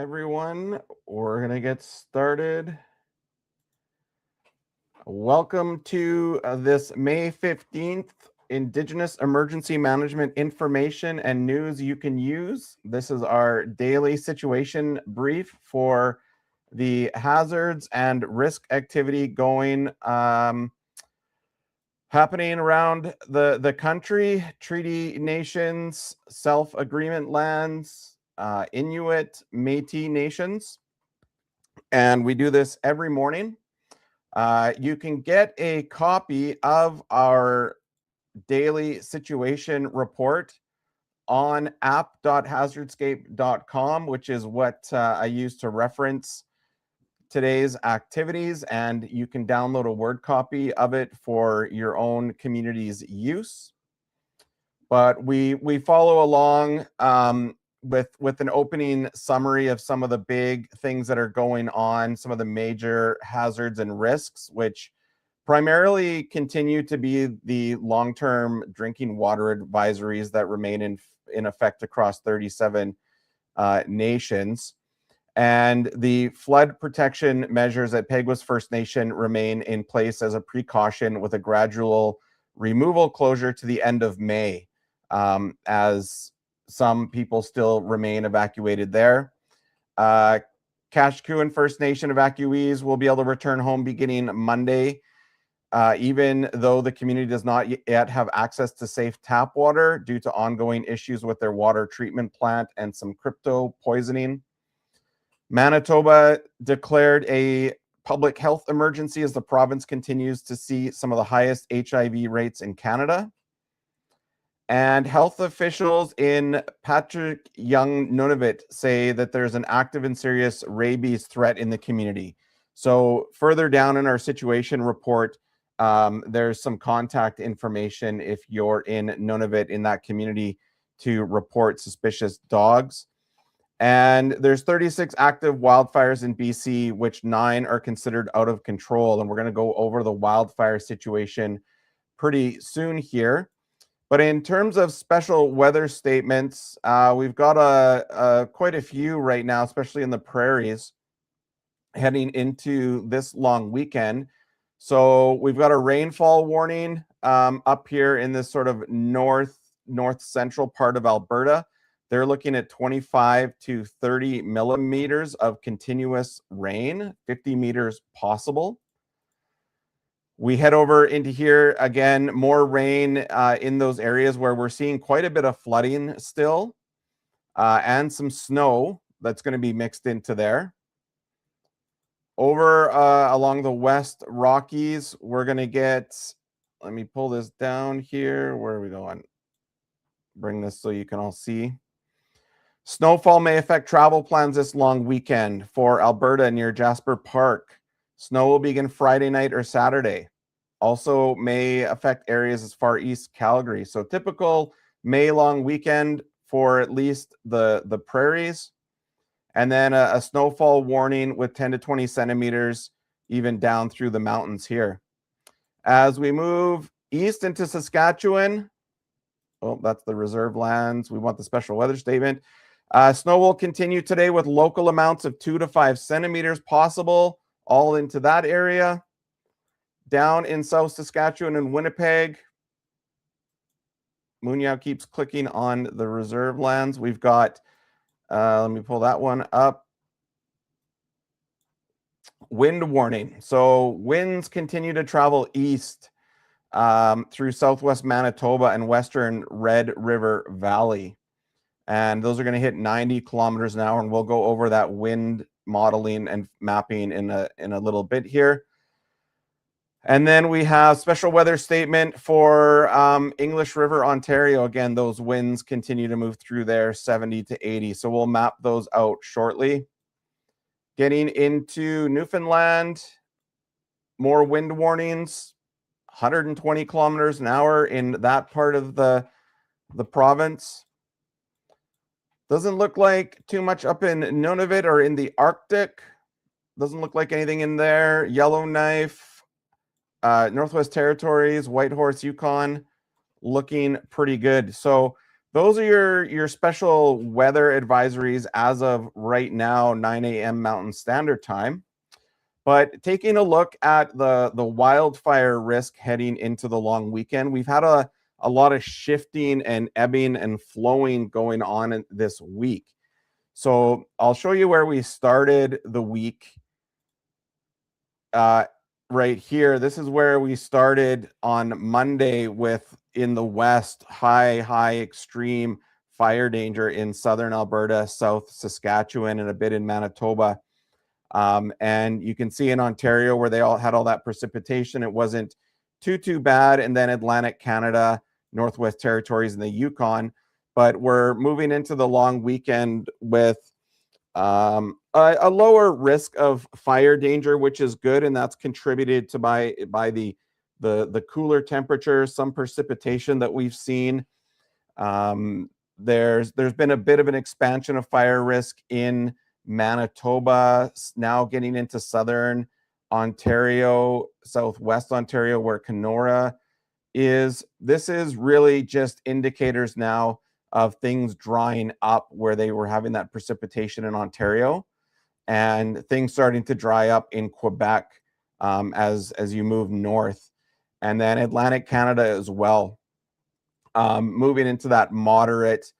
everyone. We're going to get started. Welcome to this May 15th Indigenous Emergency Management information and news you can use. This is our daily situation brief for the hazards and risk activity going happening around the country, treaty nations, self-agreement lands, Inuit, Métis nations. And we do this every morning. You can get a copy of our daily situation report on app.hazardscape.com, which is what I use to reference today's activities, and you can download a Word copy of it for your own community's use. But we follow along with an opening summary of some of the big things that are going on, some of the major hazards and risks, which primarily continue to be the long-term drinking water advisories that remain in effect across 37 nations. And the flood protection measures at Peguis First Nation remain in place as a precaution, with a gradual removal closure to the end of May, as some people still remain evacuated there. Kashkuan First Nation evacuees will be able to return home beginning Monday, even though the community does not yet have access to safe tap water due to ongoing issues with their water treatment plant and some crypto poisoning. Manitoba declared a public health emergency as the province continues to see some of the highest HIV rates in Canada. And health officials in Patrick Young, Nunavut, say that there's an active and serious rabies threat in the community. So further down in our situation report, there's some contact information if you're in Nunavut in that community to report suspicious dogs. And there's 36 active wildfires in BC, which 9 are considered out of control. And we're going to go over the wildfire situation pretty soon here. But in terms of special weather statements, we've got quite a few right now, especially in the prairies, heading into this long weekend. So we've got a rainfall warning up here in this sort of north central part of Alberta. They're looking at 25 to 30 millimeters of continuous rain, 50 meters possible. We head over into here again, more rain in those areas where we're seeing quite a bit of flooding still, and some snow that's going to be mixed into there. Over along the West Rockies, we're going to get, let me pull this down here. Where are we going? Bring this so you can all see. Snowfall may affect travel plans this long weekend for Alberta near Jasper Park. Snow will begin Friday night or Saturday. Also may affect areas as far east Calgary. So typical May long weekend for at least the prairies. And then a snowfall warning with 10 to 20 centimeters even down through the mountains here. As we move east into Saskatchewan, oh, that's the reserve lands. We want the special weather statement. Snow will continue today with local amounts of 2 to 5 centimeters possible, all into that area. Down in South Saskatchewan and Winnipeg, Munyao keeps clicking on the reserve lands. We've got, let me pull that one up. Wind warning. So winds continue to travel east through southwest Manitoba and western Red River Valley. And those are going to hit 90 kilometers an hour, and we'll go over that wind modeling and mapping in a little bit here. And then we have special weather statement for English River, Ontario. Again, those winds continue to move through there, 70 to 80. So we'll map those out shortly. Getting into Newfoundland, more wind warnings, 120 kilometers an hour in that part of the province. Doesn't look like too much up in Nunavut or in the Arctic. Doesn't look like anything in there. Yellowknife, Northwest Territories, Whitehorse, Yukon, looking pretty good. So Those are your special weather advisories as of right now, 9 a.m. Mountain Standard Time. But taking a look at the wildfire risk heading into the long weekend, we've had a lot of shifting and ebbing and flowing going on this week. So I'll show you where we started the week right here. This is where we started on Monday with, in the west, high extreme fire danger in southern Alberta, South Saskatchewan, and a bit in Manitoba. And you can see in Ontario where they all had all that precipitation, it wasn't too bad. And then Atlantic Canada, Northwest Territories, and the Yukon. But we're moving into the long weekend with a lower risk of fire danger, which is good, and that's contributed to by the cooler temperatures, some precipitation that we've seen. There's been a bit of an expansion of fire risk in Manitoba, now getting into southern Ontario, southwest Ontario, where Kenora is. This is really just indicators now of things drying up where they were having that precipitation in Ontario, and things starting to dry up in Quebec as you move north, and then Atlantic Canada as well, moving into that moderate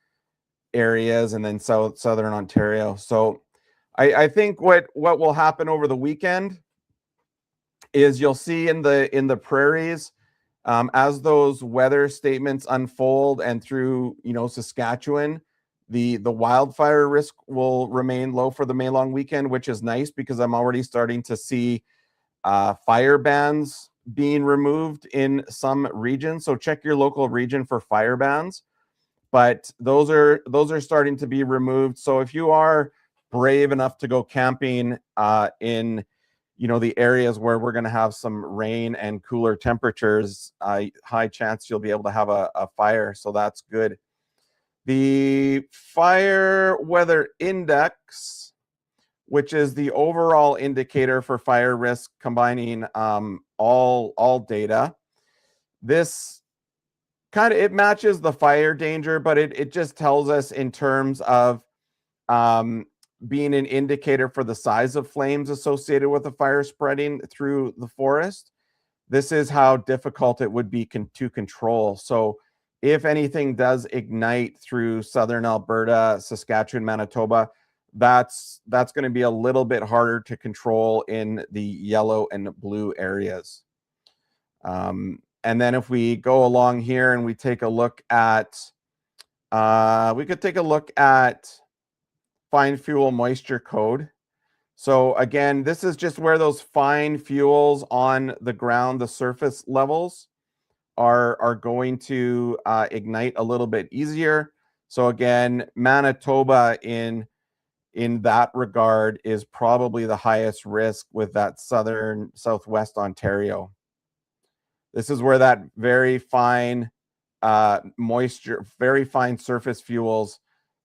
areas, and then southern Ontario. So I think what will happen over the weekend is you'll see in the prairies, as those weather statements unfold and through Saskatchewan, the wildfire risk will remain low for the May long weekend, which is nice because I'm already starting to see fire bans being removed in some regions. So check your local region for fire bans. But those are starting to be removed. So if you are brave enough to go camping in the areas where we're going to have some rain and cooler temperatures, high chance you'll be able to have a fire. So that's good. The fire weather index, which is the overall indicator for fire risk, combining all data. This it matches the fire danger, but it just tells us in terms of being an indicator for the size of flames associated with the fire spreading through the forest. This is how difficult it would be to control. So if anything does ignite through southern Alberta, Saskatchewan, Manitoba, that's going to be a little bit harder to control in the yellow and blue areas. And then if we go along here and we take a look at, we could take a look at fine fuel moisture code. So again, this is just where those fine fuels on the ground, the surface levels, are going to ignite a little bit easier. So again, Manitoba in that regard is probably the highest risk with that southern southwest Ontario. This is where that very fine moisture, very fine surface fuels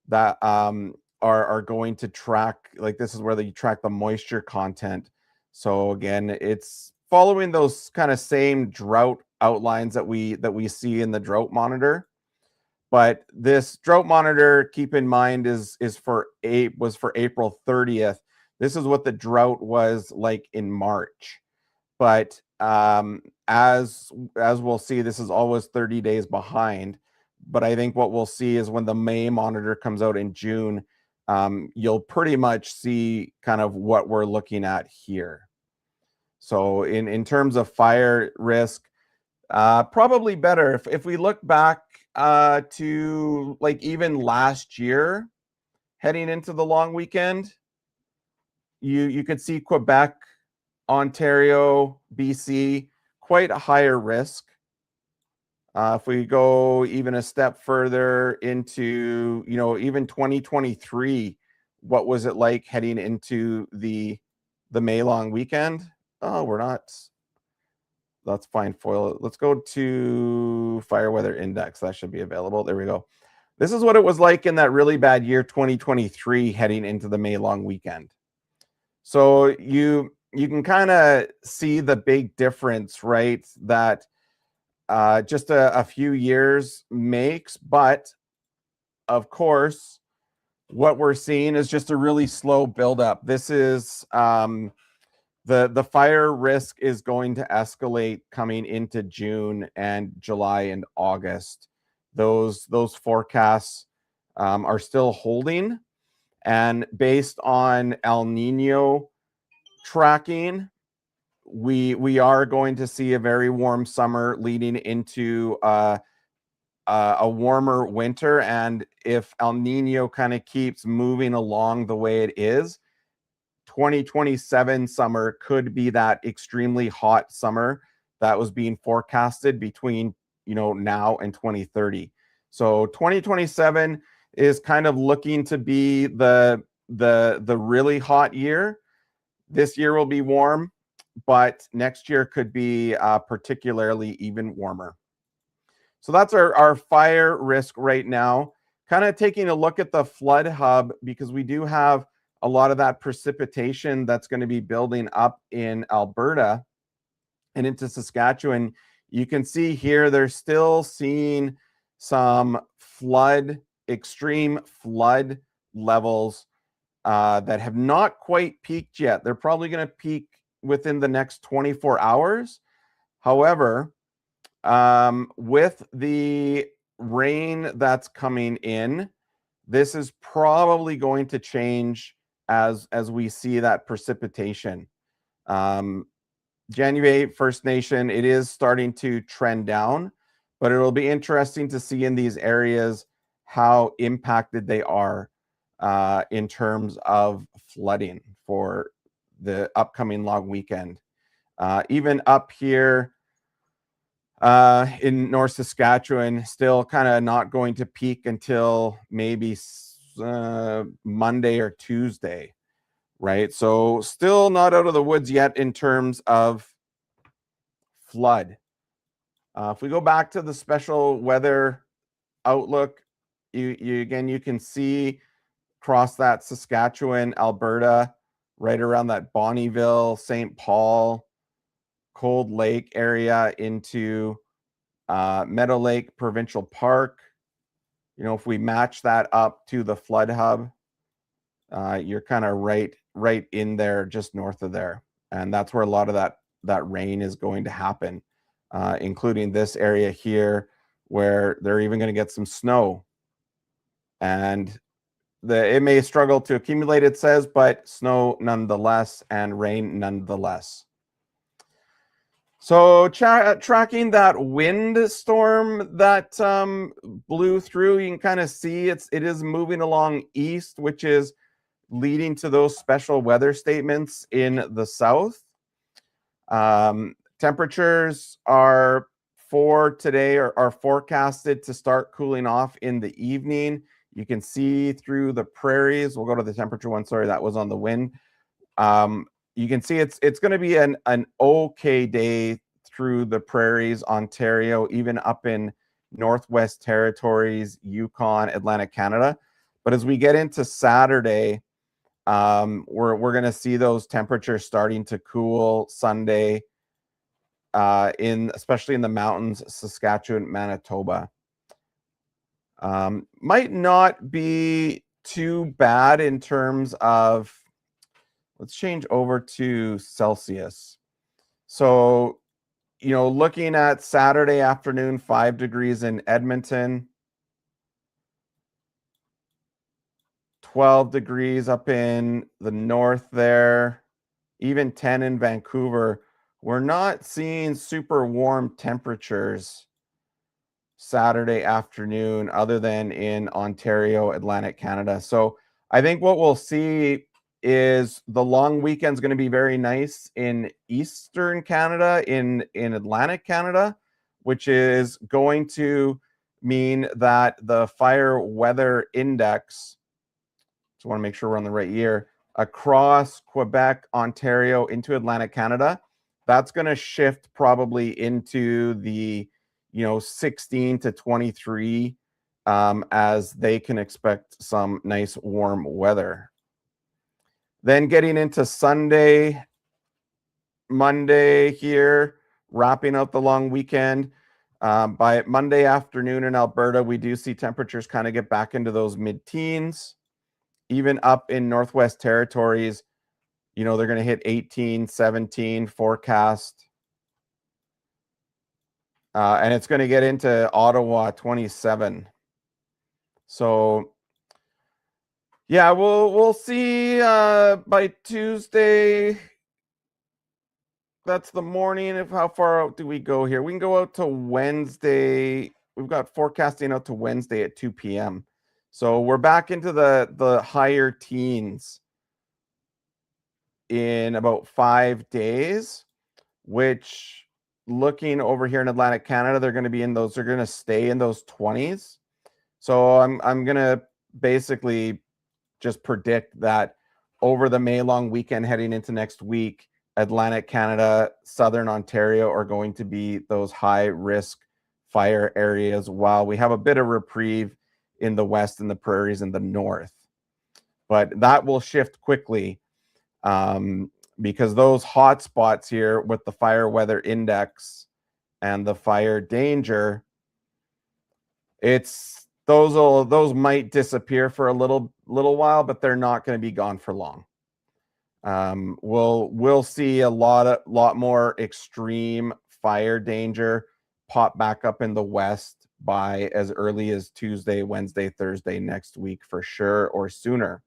that are going to track, like this is where they track the moisture content. So again, it's following those kind of same drought outlines that we see in the drought monitor. But this drought monitor, keep in mind, was for April 30th. This is what the drought was like in March. But as we'll see, this is always 30 days behind. But I think what we'll see is when the May monitor comes out in June, you'll pretty much see kind of what we're looking at here. So in terms of fire risk, probably better if we look back to like even last year, heading into the long weekend, you could see Quebec, Ontario, BC, quite a higher risk. If we go even a step further into, even 2023, what was it like heading into the May long weekend? Oh, we're not. That's fine. Foil. Let's go to fire weather index. That should be available. There we go. This is what it was like in that really bad year 2023 heading into the May long weekend. So you can kind of see the big difference, right? That just a few years makes. But of course, what we're seeing is just a really slow buildup. This is the fire risk is going to escalate coming into June and July and August. Those forecasts are still holding, and based on El Nino tracking, we are going to see a very warm summer leading into a warmer winter. And if El Nino kind of keeps moving along the way it is, 2027 summer could be that extremely hot summer that was being forecasted between now and 2030. So 2027 is kind of looking to be the really hot year. This year will be warm, but next year could be particularly even warmer. So that's our fire risk right now. Kind of taking a look at the flood hub, because we do have a lot of that precipitation that's going to be building up in Alberta and into Saskatchewan. You can see here they're still seeing some extreme flood levels that have not quite peaked yet. They're probably going to peak within the next 24 hours. However, with the rain that's coming in, this is probably going to change as we see that precipitation. January First Nation, it is starting to trend down, but it'll be interesting to see in these areas how impacted they are in terms of flooding for the upcoming long weekend. Even up here in North Saskatchewan, still kind of not going to peak until maybe Monday or Tuesday, right? So still not out of the woods yet in terms of flood. If we go back to the special weather outlook, you can see across that Saskatchewan, Alberta, right around that Bonnyville, St. Paul, Cold Lake area into Meadow Lake Provincial Park. If we match that up to the flood hub, you're kind of right in there, just north of there. And that's where a lot of that rain is going to happen, including this area here, where they're even going to get some snow. And it may struggle to accumulate, it says, but snow nonetheless, and rain nonetheless. So tracking that wind storm that blew through, you can kind of see it is moving along east, which is leading to those special weather statements in the south. Temperatures are for today are forecasted to start cooling off in the evening. You can see through the prairies. We'll go to the temperature one. Sorry, that was on the wind. You can see it's going to be an okay day through the prairies, Ontario, even up in Northwest Territories, Yukon, Atlantic Canada. But as we get into Saturday, we're going to see those temperatures starting to cool Sunday, especially in the mountains, Saskatchewan, Manitoba. Might not be too bad in terms of, let's change over to Celsius. So, looking at Saturday afternoon, 5 degrees in Edmonton, 12 degrees up in the north there, even 10 in Vancouver. We're not seeing super warm temperatures Saturday afternoon other than in Ontario, Atlantic Canada. So I think what we'll see is the long weekend's going to be very nice in Eastern Canada, in Atlantic Canada, which is going to mean that the fire weather index, so I want to make sure we're on the right year, across Quebec, Ontario, into Atlantic Canada, that's going to shift probably into the 16 to 23 as they can expect some nice warm weather. Then getting into Sunday, Monday here, wrapping up the long weekend. By Monday afternoon in Alberta, we do see temperatures kind of get back into those mid-teens. Even up in Northwest Territories, they're going to hit 18, 17 forecast. And it's going to get into Ottawa 27. So yeah, we'll see by Tuesday. That's the morning of how far out do we go here? We can go out to Wednesday. We've got forecasting out to Wednesday at 2 p.m. So we're back into the higher teens in about 5 days, which looking over here in Atlantic Canada, they're going to stay in those 20s. So I'm going to basically just predict that over the May long weekend heading into next week, Atlantic Canada, Southern Ontario are going to be those high risk fire areas, while we have a bit of reprieve in the west and the prairies in the north. But that will shift quickly because those hot spots here with the fire weather index and the fire danger, those might disappear for a little while, but they're not going to be gone for long. We'll see a lot more extreme fire danger pop back up in the west by as early as Tuesday, Wednesday, Thursday next week for sure, or sooner.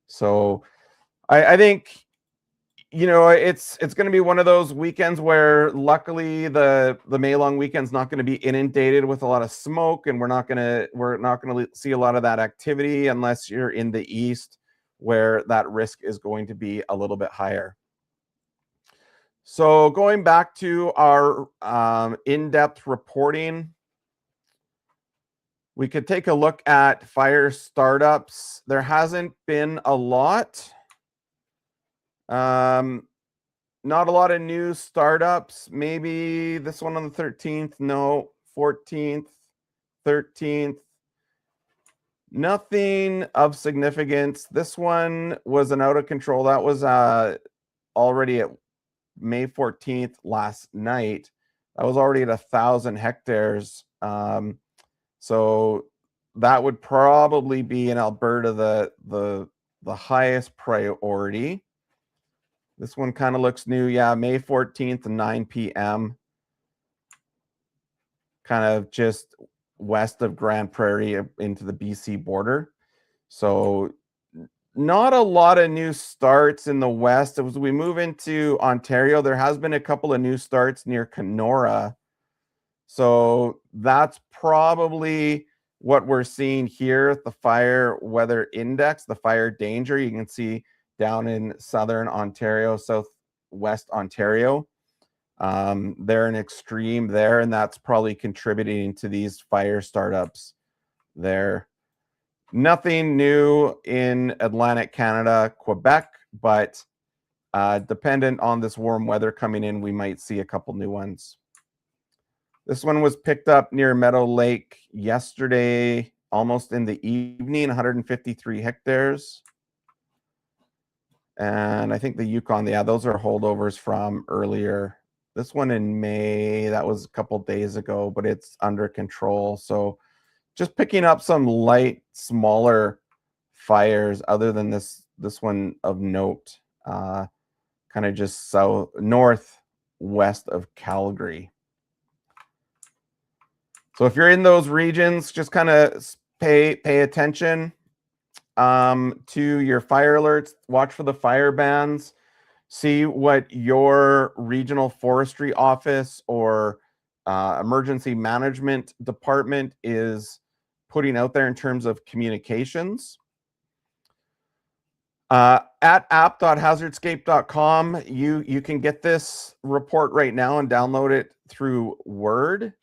So I think it's going to be one of those weekends where luckily the May long weekend's not going to be inundated with a lot of smoke, and we're not going to see a lot of that activity unless you're in the east, where that risk is going to be a little bit higher. So going back to our in-depth reporting, we could take a look at fire startups. There hasn't been a lot. Not a lot of new startups. Maybe this one on the 13th. No, 14th, 13th. Nothing of significance. This one was an out of control. That was already at May 14th last night. That was already at 1,000 hectares. So that would probably be in Alberta the highest priority. This one kind of looks new. Yeah, May 14th, 9 p.m. Kind of just west of Grand Prairie into the BC border. So not a lot of new starts in the west. As we move into Ontario, there has been a couple of new starts near Kenora. So that's probably what we're seeing here, the fire weather index, the fire danger. You can see down in Southern Ontario, Southwest Ontario. They're an extreme there, and that's probably contributing to these fire startups there. Nothing new in Atlantic Canada, Quebec, but dependent on this warm weather coming in, we might see a couple new ones. This one was picked up near Meadow Lake yesterday, almost in the evening, 153 hectares. And I think the Yukon, yeah, those are holdovers from earlier. This one in May, that was a couple days ago, but it's under control. So just picking up some light, smaller fires other than this one of note, kind of just northwest of Calgary. So if you're in those regions, just kind of pay attention to your fire alerts, watch for the fire bans, see what your regional forestry office or emergency management department is putting out there in terms of communications. At app.hazardscape.com, you can get this report right now and download it through Word.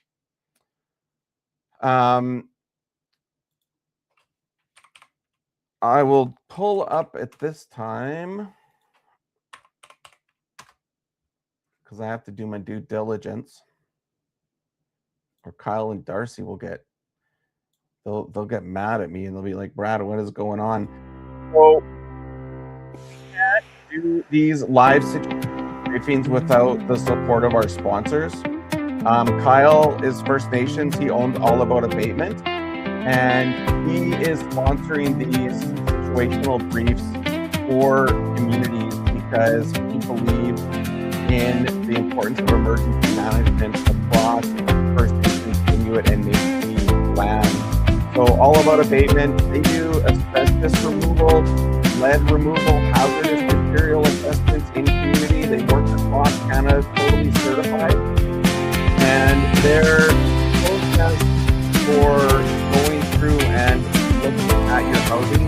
I will pull up at this time because I have to do my due diligence, or Kyle and Darcy will they'll get mad at me and they'll be like, Brad, what is going on? So we can't do these live briefings without the support of our sponsors. Kyle is First Nations. He owns All About Abatement, and he is sponsoring these situational briefs for communities because he believes in the importance of emergency management across First Nations, Inuit, and Métis land. So All About Abatement, they do asbestos removal, lead removal, hazardous material assessments in community. They work across Canada, totally certified. And their process for going through and looking at your housing,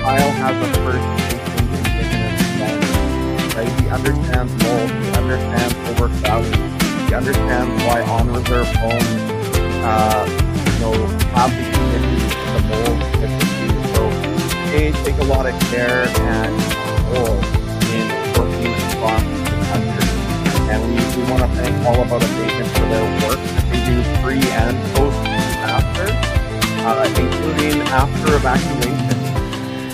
Kyle has a First Nations Indigenous lens, right? He understands mold, he understands overcrowding, he understands why on-reserve homes, have the humidity, the mold that they do. So they take a lot of care and control in working across the country. And we want to thank All About Abatement for their work that they do pre and post disaster, including after evacuation,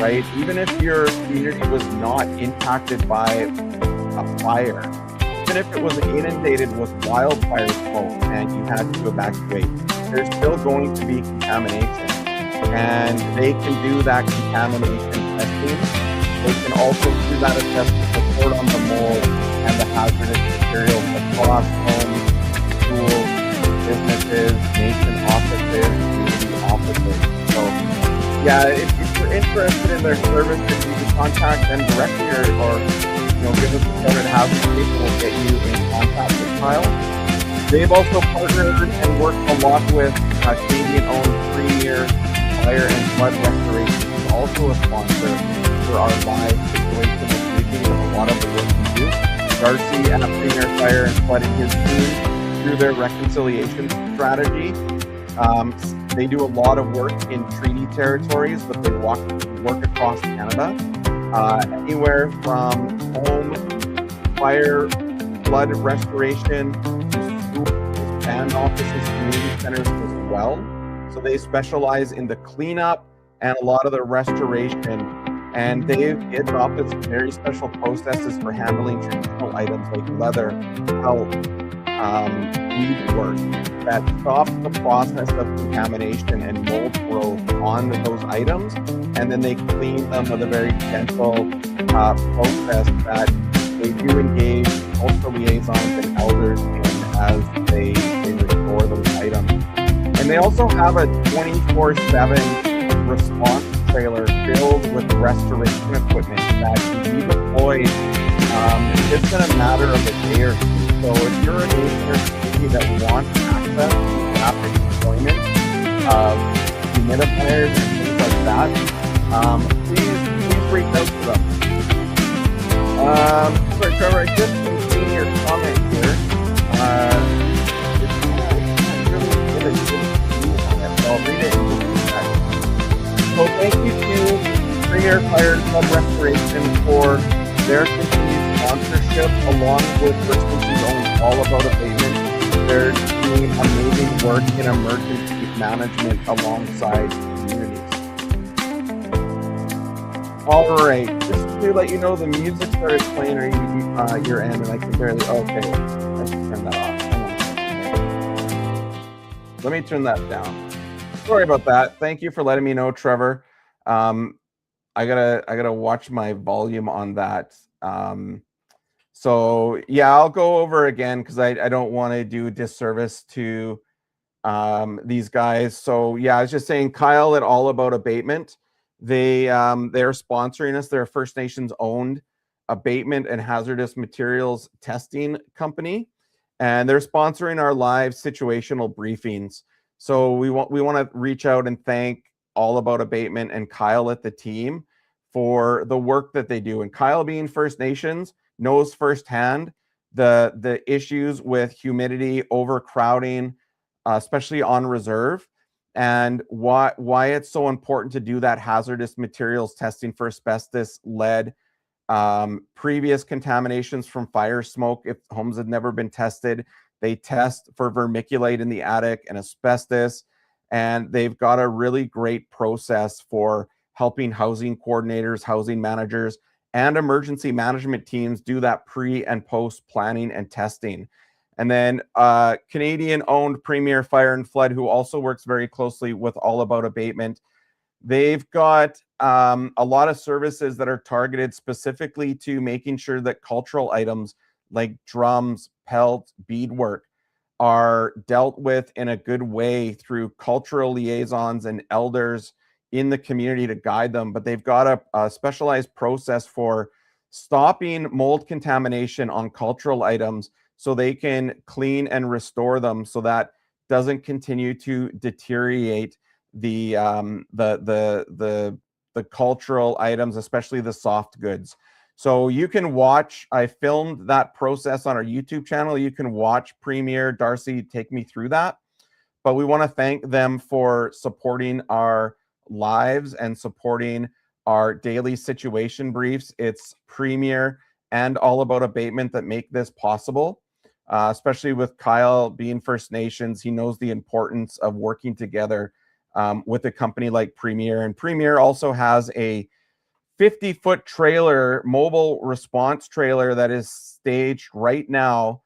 right? Even if your community was not impacted by a fire, even if it was inundated with wildfire smoke and you had to evacuate, there's still going to be contamination. And they can do that contamination testing. They can also do that assessment report on the mold and the hazardous materials across homes, schools, businesses, nation offices, community offices. So, yeah, if you're interested in their services, you can contact them directly or give us a shout at Housing Station. We'll get you in contact with Kyle. They've also partnered and worked a lot with Canadian-owned Premier Fire and Flood Restoration, who's also a sponsor for our live situational briefing with a lot of the work we do. Darcy at Premier Fire and Flood and his team, through their reconciliation strategy, they do a lot of work in treaty territories, but they work across Canada, anywhere from home, fire, flood restoration, to schools, band offices, community centers as well. So they specialize in the cleanup and a lot of the restoration. And they've adopted some very special processes for handling traditional items like leather, felt, beadwork that stops the process of contamination and mold growth on those items. And then they clean them with a very gentle process that they do engage cultural liaisons and elders in as they restore those items. And they also have a 24/7 response trailer filled with restoration equipment that can be deployed just in a matter of a day or two. So if you're a nation or community that wants access to rapid deployment of humidifiers and things like that, please reach out to them. Sorry, Trevor, I just been seeing your comment here. I'll read it in just a second. So thank you to Premier Fire and Flood Restoration for their continued sponsorship, along with First Nations owned All About Abatement. They're doing amazing work in emergency management alongside communities. All right, just to let you know, the music started playing or your end, and I can barely. Okay, let's turn that off. Hang on. Let me turn that down. Sorry about that. Thank you for letting me know, Trevor. I gotta watch my volume on that. So yeah, I'll go over again because I don't want to do disservice to these guys. So yeah, I was just saying, Kyle at All About Abatement, they're sponsoring us. They're a First Nations owned abatement and hazardous materials testing company, and they're sponsoring our live situational briefings. So we want to reach out and thank All About Abatement and Kyle at the team for the work that they do. And Kyle, being First Nations, knows firsthand the issues with humidity, overcrowding, especially on reserve, and why it's so important to do that hazardous materials testing for asbestos, lead, previous contaminations from fire smoke. If homes had never been tested, they test for vermiculite in the attic and asbestos, and they've got a really great process for helping housing coordinators, housing managers, and emergency management teams do that pre and post planning and testing. And then Canadian-owned Premier Fire and Flood, who also works very closely with All About Abatement. They've got a lot of services that are targeted specifically to making sure that cultural items like drums, pelts, beadwork are dealt with in a good way through cultural liaisons and elders in the community to guide them. But they've got a specialized process for stopping mold contamination on cultural items so they can clean and restore them so that doesn't continue to deteriorate the cultural items, especially the soft goods. So you can watch, I filmed that process on our YouTube channel. You can watch Premier Darcy take me through that. But we want to thank them for supporting our lives and supporting our daily situation briefs. It's Premier and All About Abatement that make this possible, especially with Kyle being First Nations. He knows the importance of working together with a company like Premier. And Premier also has a 50-foot trailer, mobile response trailer that is staged right now,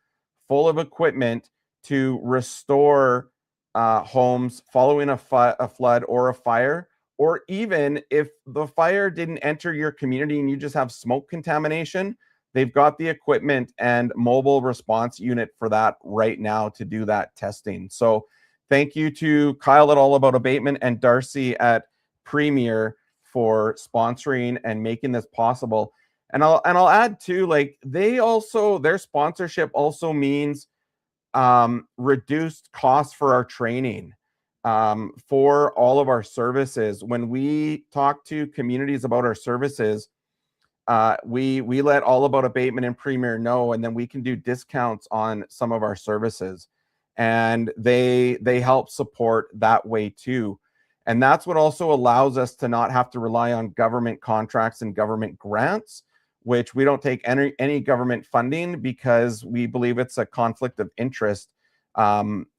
full of equipment to restore homes following a flood or a fire, or even if the fire didn't enter your community and you just have smoke contamination, they've got the equipment and mobile response unit for that right now to do that testing. So thank you to Kyle at All About Abatement and Darcy at Premier for sponsoring and making this possible. And I'll add too, like their sponsorship also means reduced costs for our training, for all of our services. When we talk to communities about our services, we let All About Abatement and Premier know, and then we can do discounts on some of our services, and they help support that way too. And that's what also allows us to not have to rely on government contracts and government grants, which we don't take any government funding because we believe it's a conflict of interest.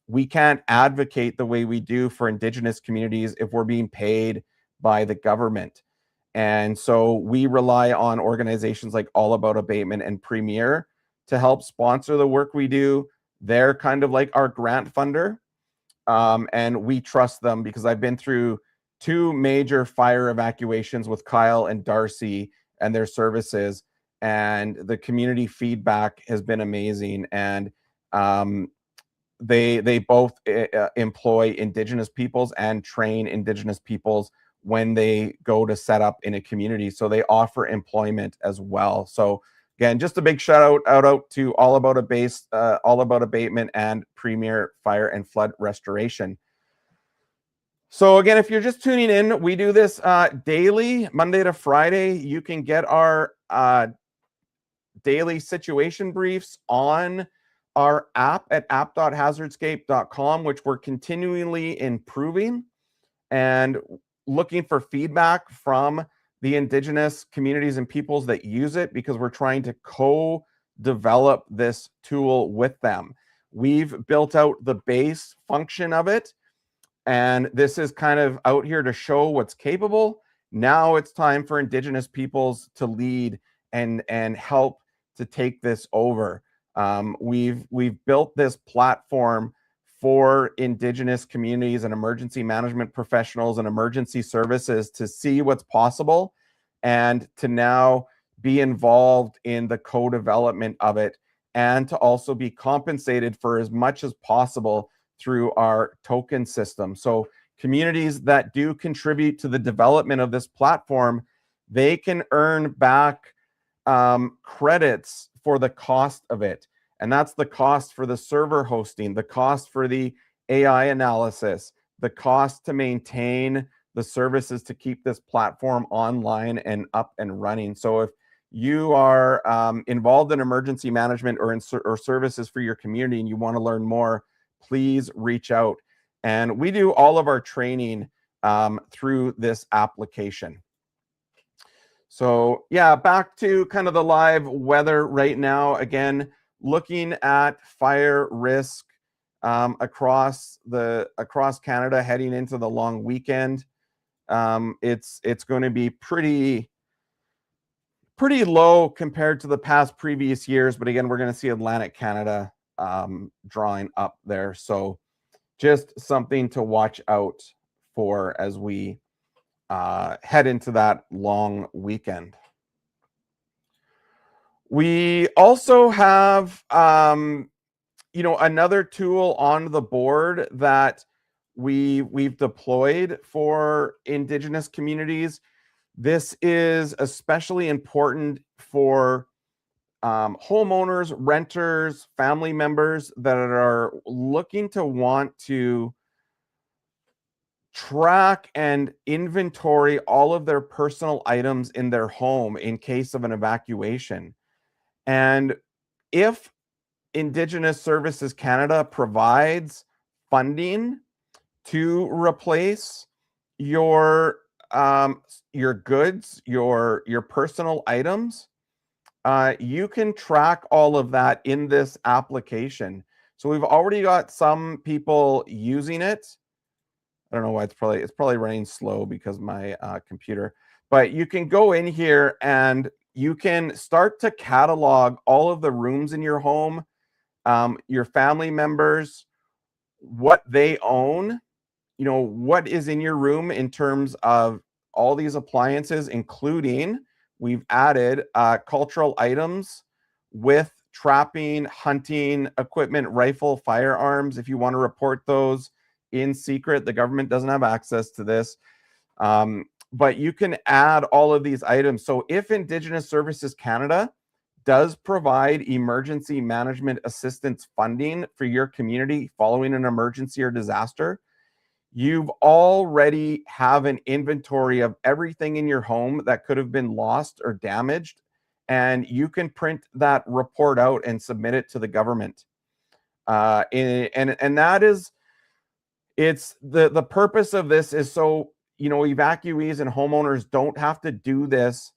We can't advocate the way we do for Indigenous communities if we're being paid by the government. And so we rely on organizations like All About Abatement and Premier to help sponsor the work we do. They're kind of like our grant funder. And we trust them because I've been through 2 major fire evacuations with Kyle and Darcy and their services, and the community feedback has been amazing. And they both employ Indigenous peoples and train Indigenous peoples when they go to set up in a community. So they offer employment as well. So again, just a big shout out to All About Abatement and Premier Fire and Flood Restoration. So again, if you're just tuning in, we do this daily, Monday to Friday. You can get our daily situation briefs on our app at app.hazardscape.com, which we're continually improving and looking for feedback from the Indigenous communities and peoples that use it, because we're trying to co-develop this tool with them. We've built out the base function of it, and this is kind of out here to show what's capable. Now it's time for Indigenous peoples to lead and help to take this over. We've built this platform for Indigenous communities and emergency management professionals and emergency services to see what's possible and to now be involved in the co-development of it, and to also be compensated for as much as possible through our token system. So communities that do contribute to the development of this platform, they can earn back credits for the cost of it. And that's the cost for the server hosting, the cost for the AI analysis, the cost to maintain the services to keep this platform online and up and running. So if you are involved in emergency management or services for your community and you want to learn more, please reach out. And we do all of our training through this application. So yeah, back to kind of the live weather right now. Again, looking at fire risk across Canada heading into the long weekend. It's going to be pretty low compared to the previous years, but again, we're going to see Atlantic Canada drawing up there. So just something to watch out for as we head into that long weekend. We also have, another tool on the board that we've deployed for Indigenous communities. This is especially important for homeowners, renters, family members that are looking to want to track and inventory all of their personal items in their home in case of an evacuation. And if Indigenous Services Canada provides funding to replace your goods, your personal items, you can track all of that in this application. So we've already got some people using it. I don't know why it's probably running slow because my computer, but you can go in here and you can start to catalog all of the rooms in your home, your family members, what they own, what is in your room in terms of all these appliances, including we've added cultural items with trapping, hunting equipment, rifle, firearms. If you want to report those in secret, the government doesn't have access to this. But you can add all of these items. So if Indigenous Services Canada does provide emergency management assistance funding for your community following an emergency or disaster, you've already have an inventory of everything in your home that could have been lost or damaged, and you can print that report out and submit it to the government. And that is, it's the purpose of this is so evacuees and homeowners don't have to do this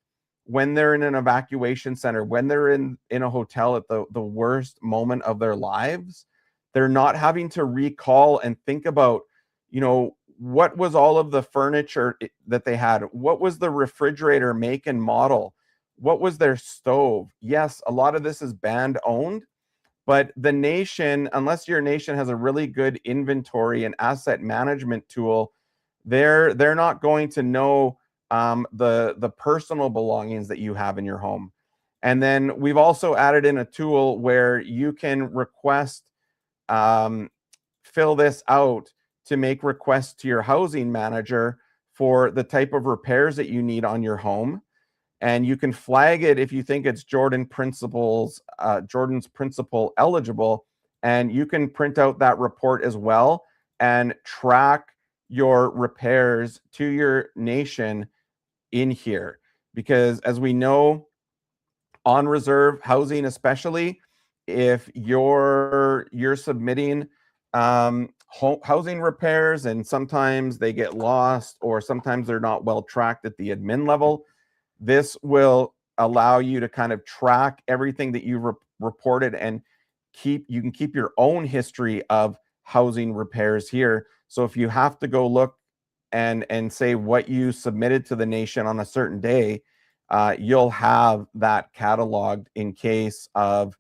when they're in an evacuation center, when they're in a hotel at the worst moment of their lives. They're not having to recall and think about, what was all of the furniture that they had? What was the refrigerator make and model? What was their stove? Yes, a lot of this is band owned, but the nation, unless your nation has a really good inventory and asset management tool, they're not going to know the personal belongings that you have in your home. And then we've also added in a tool where you can request, fill this out to make requests to your housing manager for the type of repairs that you need on your home. And you can flag it if you think it's Jordan's principal eligible, and you can print out that report as well and track your repairs to your nation in here. Because as we know, on reserve housing, especially if you're submitting housing repairs and sometimes they get lost or sometimes they're not well tracked at the admin level, this will allow you to kind of track everything that you reported and you can keep your own history of housing repairs here. So if you have to go look and say what you submitted to the nation on a certain day, you'll have that cataloged in case of,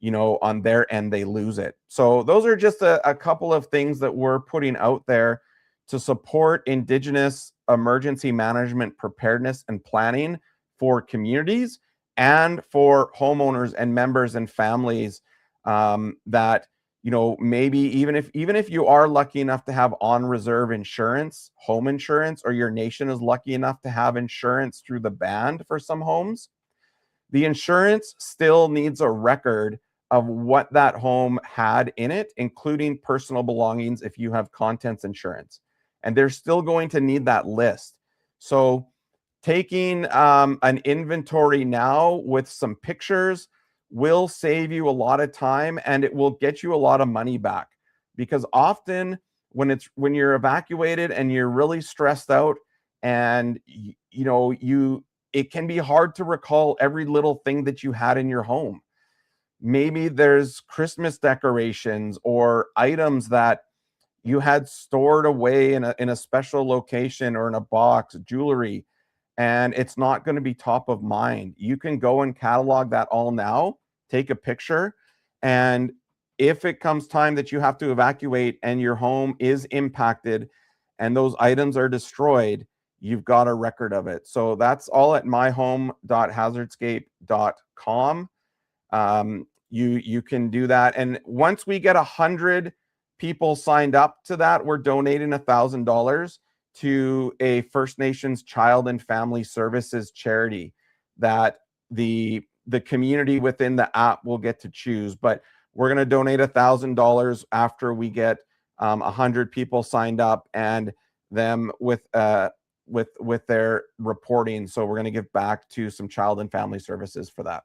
on their end, they lose it. So those are just a couple of things that we're putting out there to support Indigenous emergency management preparedness and planning for communities and for homeowners and members and families that, maybe even if you are lucky enough to have on reserve insurance, home insurance, or your nation is lucky enough to have insurance through the band for some homes, the insurance still needs a record of what that home had in it, including personal belongings if you have contents insurance. And they're still going to need that list. So taking an inventory now with some pictures will save you a lot of time, and it will get you a lot of money back. Because often when you're evacuated and you're really stressed out, and it can be hard to recall every little thing that you had in your home. Maybe there's Christmas decorations or items that you had stored away in a special location or in a box, jewelry, and it's not going to be top of mind. You can go and catalog that all now, take a picture, and if it comes time that you have to evacuate and your home is impacted and those items are destroyed, you've got a record of it. So that's all at myhome.hazardscape.com. You can do that. And once we get 100 people signed up to that, we're donating $1,000 to a First Nations Child and Family Services charity that the community within the app will get to choose. But we're going to donate $1,000 after we get 100 people signed up and them with their reporting. So we're going to give back to some child and family services for that.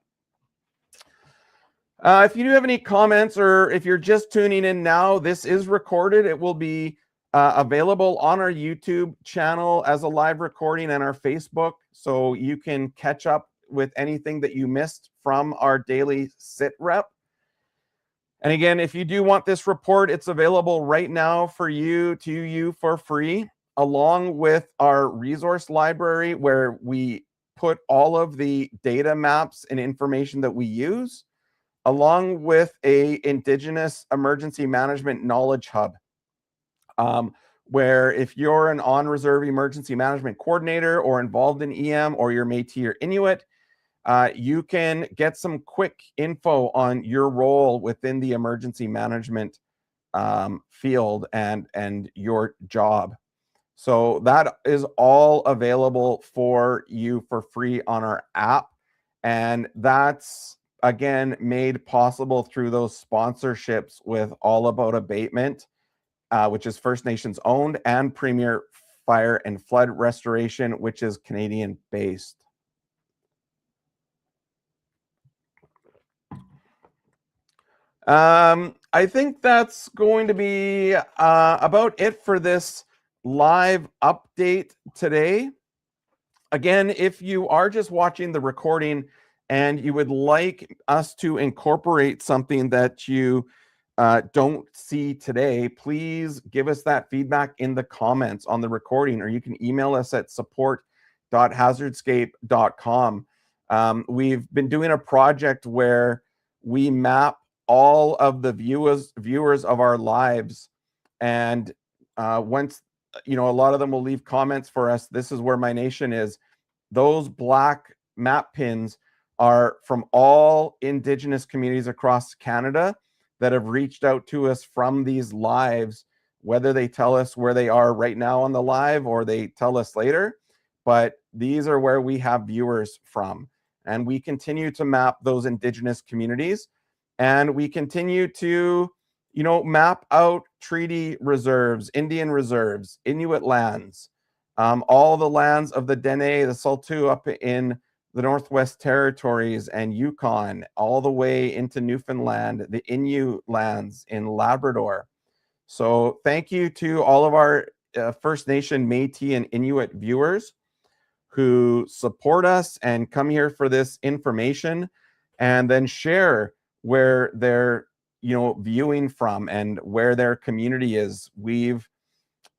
If you do have any comments, or if you're just tuning in now, this is recorded. It will be available on our YouTube channel as a live recording and our Facebook, so you can catch up with anything that you missed from our daily sit rep. And again, if you do want this report, it's available right now for you for free, along with our resource library, where we put all of the data maps and information that we use, along with a Indigenous Emergency Management Knowledge Hub, where if you're an on-reserve emergency management coordinator or involved in EM, or you're Métis or Inuit, you can get some quick info on your role within the emergency management field and your job. So that is all available for you for free on our app. And that's, again, made possible through those sponsorships with All About Abatement, which is First Nations owned, and Premier Fire and Flood Restoration, which is Canadian based. I think that's going to be about it for this live update today. Again, if you are just watching the recording and you would like us to incorporate something that you don't see today, please give us that feedback in the comments on the recording, or you can email us at support.hazardscape.com. We've been doing a project where we map all of the viewers of our lives, and once, a lot of them will leave comments for us. This is where my nation is. Those black map pins are from all Indigenous communities across Canada that have reached out to us from these lives, whether they tell us where they are right now on the live or they tell us later. But these are where we have viewers from. And we continue to map those Indigenous communities. And we continue to, map out treaty reserves, Indian reserves, Inuit lands, all the lands of the Dene, the Saulteaux up in the Northwest Territories and Yukon, all the way into Newfoundland, the Innu lands in Labrador. So thank you to all of our First Nation, Métis, and Inuit viewers who support us and come here for this information, and then share where they're viewing from and where their community is.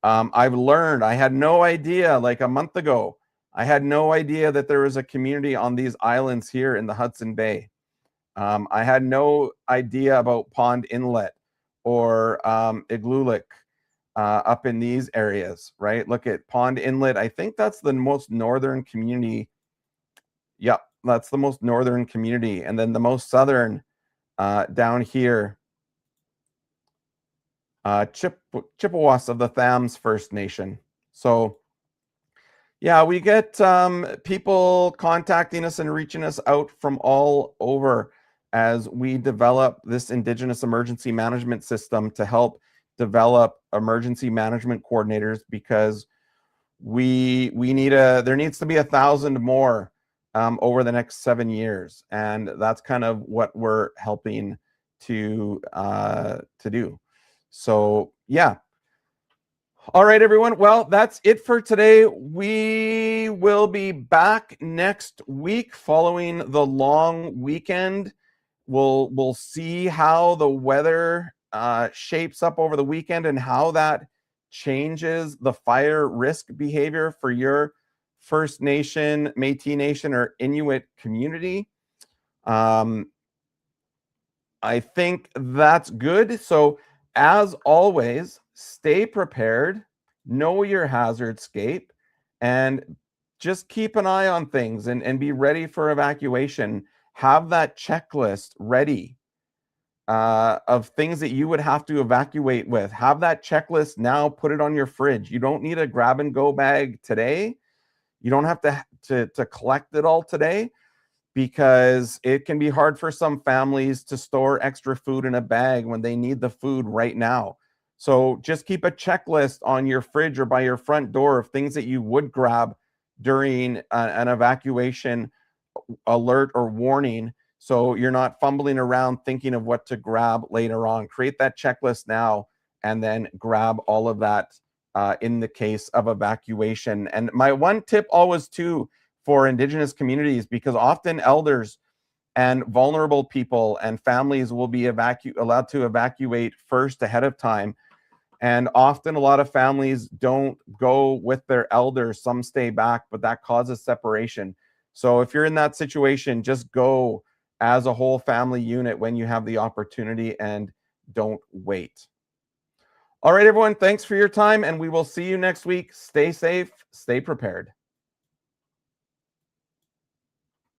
I've learned, I had no idea, like a month ago, I had no idea that there was a community on these islands here in the Hudson Bay. I had no idea about Pond Inlet or Igloolik up in these areas, right? Look at Pond Inlet. I think that's the most northern community. Yep, that's the most northern community. And then the most southern down here, Chippewas of the Thams First Nation. So yeah, we get people contacting us and reaching us out from all over as we develop this Indigenous emergency management system to help develop emergency management coordinators, because there needs to be 1,000 more over the next 7 years, and that's kind of what we're helping to do. So yeah. All right, everyone. Well, that's it for today. We will be back next week following the long weekend. We'll see how the weather shapes up over the weekend and how that changes the fire risk behavior for your First Nation, Métis Nation, or Inuit community. I think that's good. So, as always, stay prepared, know your hazardscape, and just keep an eye on things and be ready for evacuation. Have that checklist ready of things that you would have to evacuate with. Have that checklist now, put it on your fridge. You don't need a grab and go bag today. You don't have to collect it all today, because it can be hard for some families to store extra food in a bag when they need the food right now. So just keep a checklist on your fridge or by your front door of things that you would grab during an evacuation alert or warning, so you're not fumbling around thinking of what to grab later on. Create that checklist now and then grab all of that in the case of evacuation. And my one tip always too for Indigenous communities, because often elders and vulnerable people and families will be allowed to evacuate first ahead of time. And often a lot of families don't go with their elders. Some stay back, but that causes separation. So if you're in that situation, just go as a whole family unit when you have the opportunity and don't wait. All right, everyone, thanks for your time, and we will see you next week. Stay safe, stay prepared.